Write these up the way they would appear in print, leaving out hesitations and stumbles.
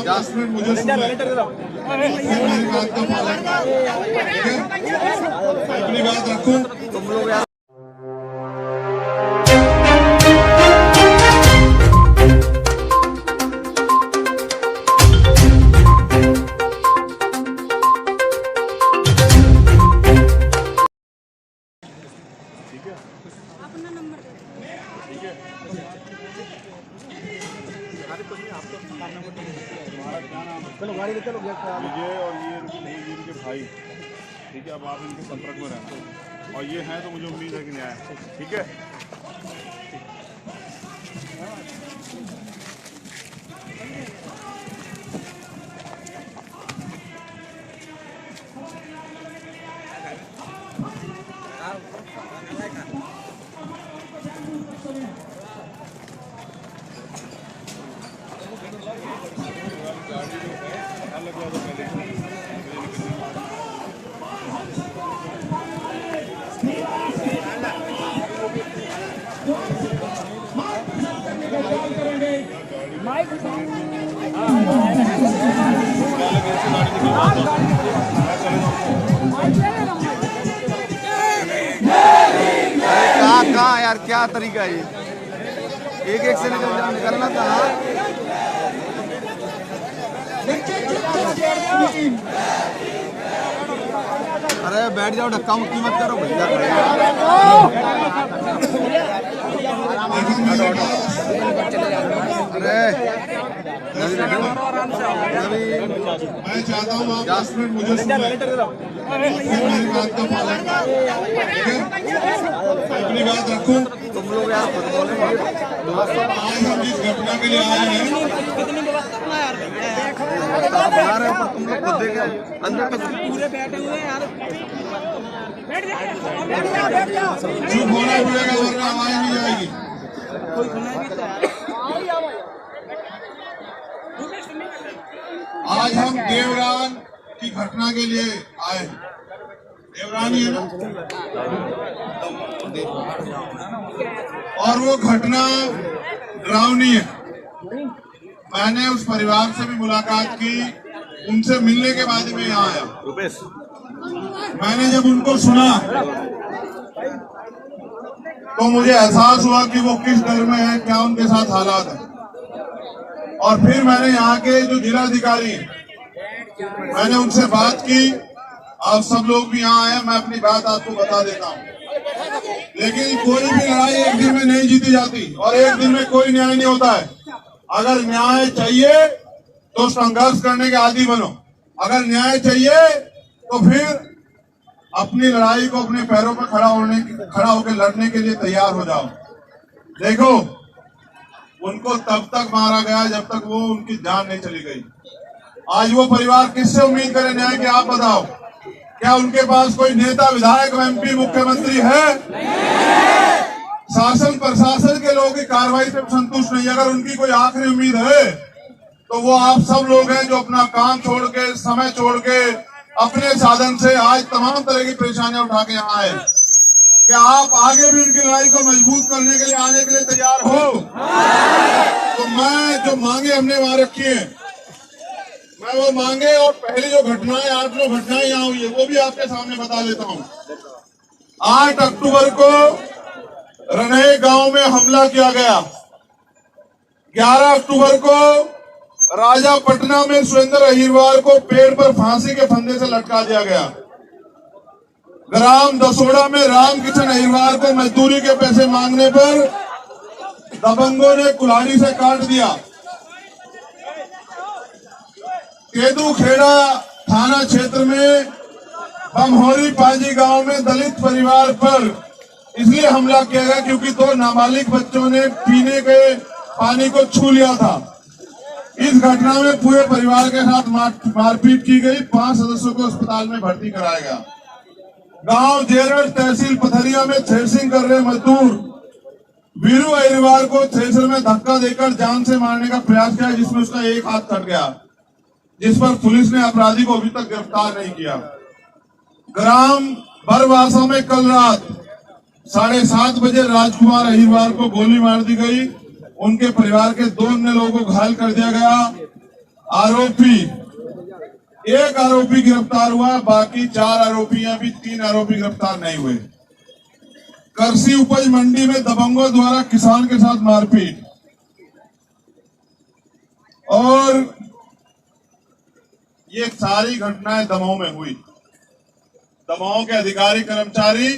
Jasmine मुझे मेरी बात का पालन अपनी बात रखूं तुम लोग यार। अपना नंबर दे ठीक है। चलो गाड़ी ले चलो विजय और ये इनके भाई, ठीक है। अब आप इनके संपर्क में रहना और ये हैं तो मुझे उम्मीद है कि न्याय, ठीक है। कहाँ यार, क्या तरीका है ये? एक से निकलना था। अरे बैठ जाओ, धक्का मुक्की मत करो भैया। अरे मैं चाहता हूँ आप जासमिन मुझे मेरी बात का पालन, ठीक है। अपनी बात रखूं तुम लोग यार खुद बोलेंगे। आज हम जिस घटना के लिए आए हैं बना रहे हो, तुम लोग खुद देखे अंदर तक पूरे बैठे हुए यार। चुप होना पड़ेगा वरना आवाज नहीं आएगी। कोई सुना भी तो आज हम देवरान की घटना के लिए आए। देवरान ही है ना, और वो घटना डरावनी है। मैंने उस परिवार से भी मुलाकात की, उनसे मिलने के बाद मैं यहाँ आया। मैंने जब उनको सुना तो मुझे एहसास हुआ कि वो किस डर में है, क्या उनके साथ हालात है। और फिर मैंने यहाँ के जो जिलाधिकारी हैं, मैंने उनसे बात की। आप सब लोग भी यहाँ आए, मैं अपनी बात आपको बता देता हूँ। लेकिन कोई भी लड़ाई एक दिन में नहीं जीती जाती और एक दिन में कोई न्याय नहीं होता है। अगर न्याय चाहिए तो संघर्ष करने के आदी बनो। अगर न्याय चाहिए तो फिर अपनी लड़ाई को अपने पैरों पर खड़ा होकर लड़ने के लिए तैयार हो जाओ। देखो, उनको तब तक मारा गया जब तक वो उनकी जान नहीं चली गई। आज वो परिवार किससे उम्मीद करे न्याय की? आप बताओ। क्या उनके पास कोई नेता, विधायक, एमपी, मुख्यमंत्री है? शासन प्रशासन के लोगों की कार्रवाई से संतुष्ट नहीं। अगर उनकी कोई आखिरी उम्मीद है तो वो आप सब लोग हैं जो अपना काम छोड़ के, समय छोड़ के, अपने साधन से आज तमाम तरह की परेशानियां उठा के यहाँ आए। क्या आप आगे भी उनकी लड़ाई को मजबूत करने के लिए आने के लिए तैयार हो? तो मैं जो मांगे हमने वहां रखी है, मैं वो मांगे और पहली जो घटनाएं, 8 जो घटनाएं यहाँ हुई है वो भी आपके सामने बता देता हूँ। 8 अक्टूबर को रनहे गांव में हमला किया गया। 11 अक्टूबर को राजा पटना में सुरेंद्र अहिरवार को पेड़ पर फांसी के फंदे से लटका दिया गया। ग्राम दसोड़ा में रामकिशन अहिरवार को मजदूरी के पैसे मांगने पर दबंगों ने कुल्हाड़ी से काट दिया। केदू खेड़ा थाना क्षेत्र में बमहोरी पाजी गांव में दलित परिवार पर इसलिए हमला किया गया क्योंकि 2 नाबालिग बच्चों ने पीने के पानी को छू लिया था। इस घटना में पूरे परिवार के साथ मारपीट की गई। 5 सदस्यों को अस्पताल में भर्ती कराया गया। गांव जेरड़ तहसील पथरिया में थ्रेसिंग कर रहे मजदूर वीरू अहिरवार को थ्रेसर में धक्का देकर जान से मारने का प्रयास किया, जिसमें उसका एक हाथ कट गया, जिस पर पुलिस ने अपराधी को अभी तक गिरफ्तार नहीं किया। ग्राम बरवासा में कल रात 7:30 बजे राजकुमार अहिरवार को गोली मार दी गई। उनके परिवार के 2 अन्य लोगों को घायल कर दिया गया। आरोपी, एक आरोपी गिरफ्तार हुआ है, बाकी 4 आरोपी, अभी 3 आरोपी गिरफ्तार नहीं हुए। कृषि उपज मंडी में दबंगों द्वारा किसान के साथ मारपीट, और ये सारी घटनाएं दमोह में हुई। दमोह के अधिकारी कर्मचारी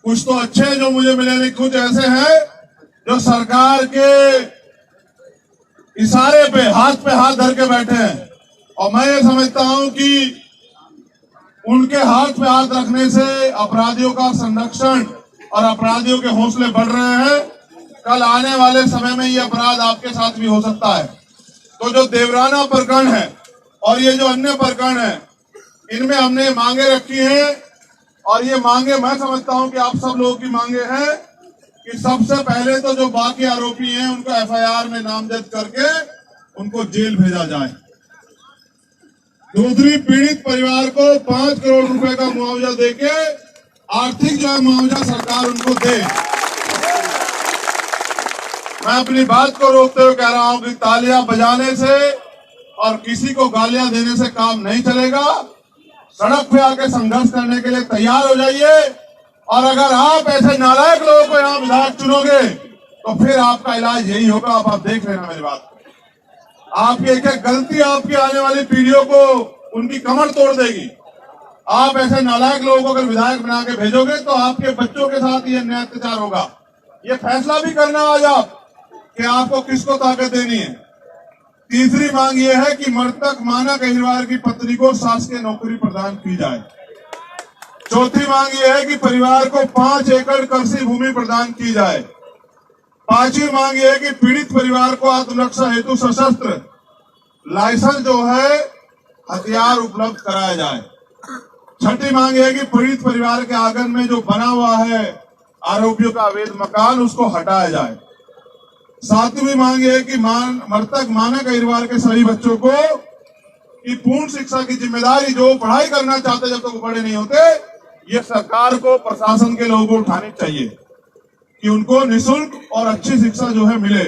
कुछ तो अच्छे जो मुझे मिले, नहीं कुछ ऐसे हैं जो सरकार के इशारे पे हाथ धर के बैठे हैं। और मैं ये समझता हूं कि उनके हाथ पे हाथ रखने से अपराधियों का संरक्षण और अपराधियों के हौसले बढ़ रहे हैं। कल आने वाले समय में ये अपराध आपके साथ भी हो सकता है। तो जो देवराना प्रकरण है और ये जो अन्य प्रकरण है, इनमें हमने मांगे रखी हैं, और ये मांगे मैं समझता हूं कि आप सब लोगों की मांगे हैं कि सबसे पहले तो जो बाकी आरोपी हैं उनको एफआईआर में नामजद करके उनको जेल भेजा जाए। दूसरी, पीड़ित परिवार को 5 करोड़ रुपए का मुआवजा देके आर्थिक जो है मुआवजा सरकार उनको दे। मैं अपनी बात को रोकते हुए कह रहा हूं कि तालियां बजाने से और किसी को गालियां देने से काम नहीं चलेगा। सड़क पे आके संघर्ष करने के लिए तैयार हो जाइए, और अगर आप ऐसे नालायक लोगों को यहाँ विधायक चुनोगे तो फिर आपका इलाज यही होगा। आप देख लेना मेरी बात, आपकी एक एक गलती आपकी आने वाली पीढ़ियों को उनकी कमर तोड़ देगी। आप ऐसे नालायक लोगों को अगर विधायक बना के भेजोगे तो आपके बच्चों के साथ ये अन्याय अत्याचार होगा। ये फैसला भी करना आज आप कि आपको किसको ताकत देनी है। तीसरी मांग ये है कि मृतक मानक अहिरवार की पत्नी को शासकीय नौकरी प्रदान की जाए। चौथी मांग ये है कि परिवार को 5 एकड़ कृषि भूमि प्रदान की जाए। पांचवी मांग ये है कि पीड़ित परिवार को आत्मरक्षा हेतु सशस्त्र लाइसेंस जो है हथियार उपलब्ध कराया जाए। छठी मांग है कि पीड़ित परिवार के आंगन में जो बना हुआ है आरोपियों का अवैध मकान, उसको हटाया जाए। सातवीं मांग है कि मृतक मानक अहिरवार के सभी बच्चों को की पूर्ण शिक्षा की जिम्मेदारी, जो पढ़ाई करना चाहते जब तक वो बड़े नहीं होते, ये सरकार को, प्रशासन के लोगों को उठानी चाहिए कि उनको निःशुल्क और अच्छी शिक्षा जो है मिले।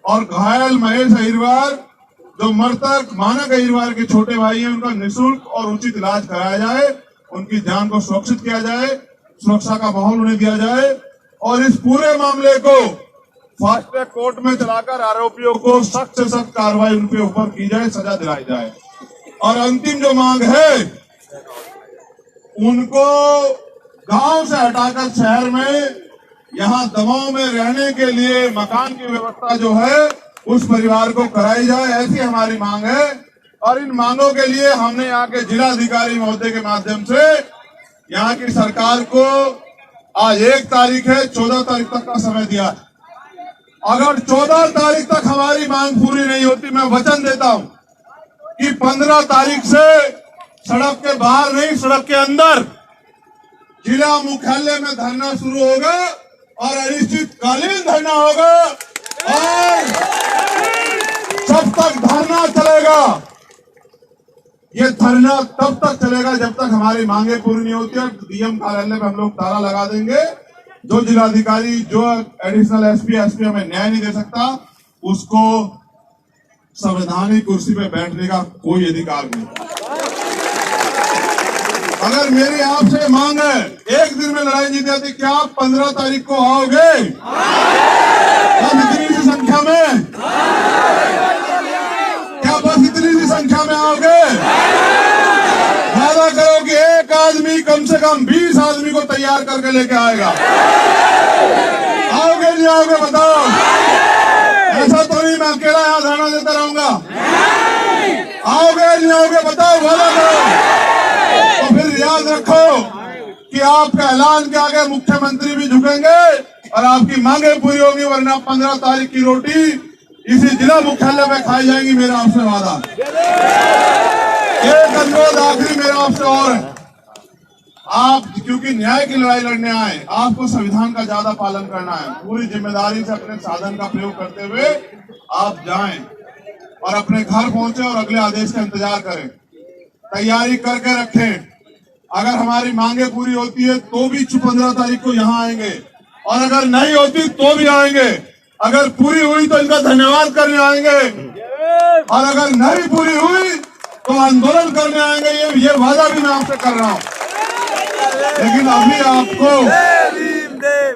और घायल महेश अहिरवार जो मृतक मानक अहिरवार के छोटे भाई हैं, उनका निःशुल्क और उचित इलाज कराया जाए, उनकी जान को सुरक्षित किया जाए, सुरक्षा का माहौल उन्हें दिया जाए, और इस पूरे मामले को फास्ट ट्रैक कोर्ट में चलाकर आरोपियों को सख्त से सख्त कार्रवाई उनके ऊपर की जाए, सजा दिलाई जाए। और अंतिम जो मांग है, उनको गांव से हटाकर शहर में, यहाँ दमोह में रहने के लिए मकान की व्यवस्था जो है उस परिवार को कराई जाए, ऐसी हमारी मांग है। और इन मांगों के लिए हमने यहाँ के जिलाधिकारी महोदय के माध्यम से यहाँ की सरकार को आज 1 तारीख है, 14 तारीख तक का समय दिया है। अगर 14 तारीख तक हमारी मांग पूरी नहीं होती, मैं वचन देता हूं कि 15 तारीख से सड़क के बाहर नहीं, सड़क के अंदर जिला मुख्यालय में धरना शुरू होगा, और अनिश्चितकालीन धरना होगा, और जब तक धरना चलेगा, ये धरना तब तक चलेगा जब तक हमारी मांगे पूरी नहीं होती। और डीएम कार्यालय में हम लोग ताला लगा देंगे। जो जिलाधिकारी, जो एडिशनल एसपी हमें न्याय नहीं दे सकता, उसको संवैधानिक कुर्सी पे बैठने का कोई अधिकार नहीं। अगर मेरी आपसे मांग है, एक दिन में लड़ाई जीत जाती, क्या आप 15 तारीख को आओगे? बस इतनी सी संख्या में, क्या बस इतनी सी संख्या में आओगे? वादा करो कि एक आदमी कम से कम 20 आदमी को तैयार करके लेके आएगा। आओगे नहीं आओगे बताओ? ऐसा तो नहीं मैं अकेला यहाँ धरना देता रहूंगा। आओगे नहीं आओगे बताओ? वादा करो। तो फिर याद रखो कि आपका ऐलान के आगे मुख्यमंत्री भी झुकेंगे और आपकी मांगे पूरी होगी, वरना 15 तारीख की रोटी इसी जिला मुख्यालय में खाई जाएगी। मेरा आपसे वादा। एक अनुरोध आखिरी मेरा आपसे और है, आप क्योंकि न्याय की लड़ाई लड़ने आए, आपको संविधान का ज्यादा पालन करना है। पूरी जिम्मेदारी से अपने साधन का प्रयोग करते हुए आप जाएं और अपने घर पहुंचे और अगले आदेश का इंतजार करें। तैयारी करके रखें। अगर हमारी मांगे पूरी होती है तो भी 15 तारीख को यहाँ आएंगे, और अगर नहीं होती तो भी आएंगे। अगर पूरी हुई तो इनका धन्यवाद करने आएंगे। और अगर नहीं पूरी हुई तो आंदोलन करने आएंगे, ये वादा भी मैं आपसे कर रहा हूं। लेकिन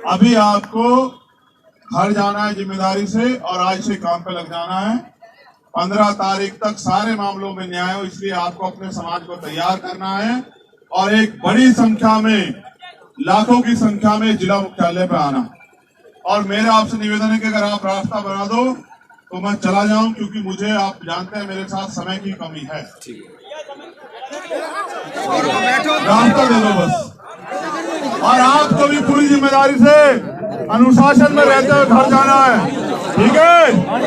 अभी आपको घर जाना है जिम्मेदारी से और आज से काम पे लग जाना है। 15 तारीख तक सारे मामलों में न्याय हो, इसलिए आपको अपने समाज को तैयार करना है और एक बड़ी संख्या में, लाखों की संख्या में जिला मुख्यालय पे आना। और मेरा आपसे निवेदन है कि अगर आप रास्ता बना दो तो मैं चला जाऊं, क्योंकि मुझे, आप जानते हैं, मेरे साथ समय की कमी है। रास्ता दे दो बस। और आपको भी पूरी जिम्मेदारी से अनुशासन में रहते हुए घर जाना है, ठीक है?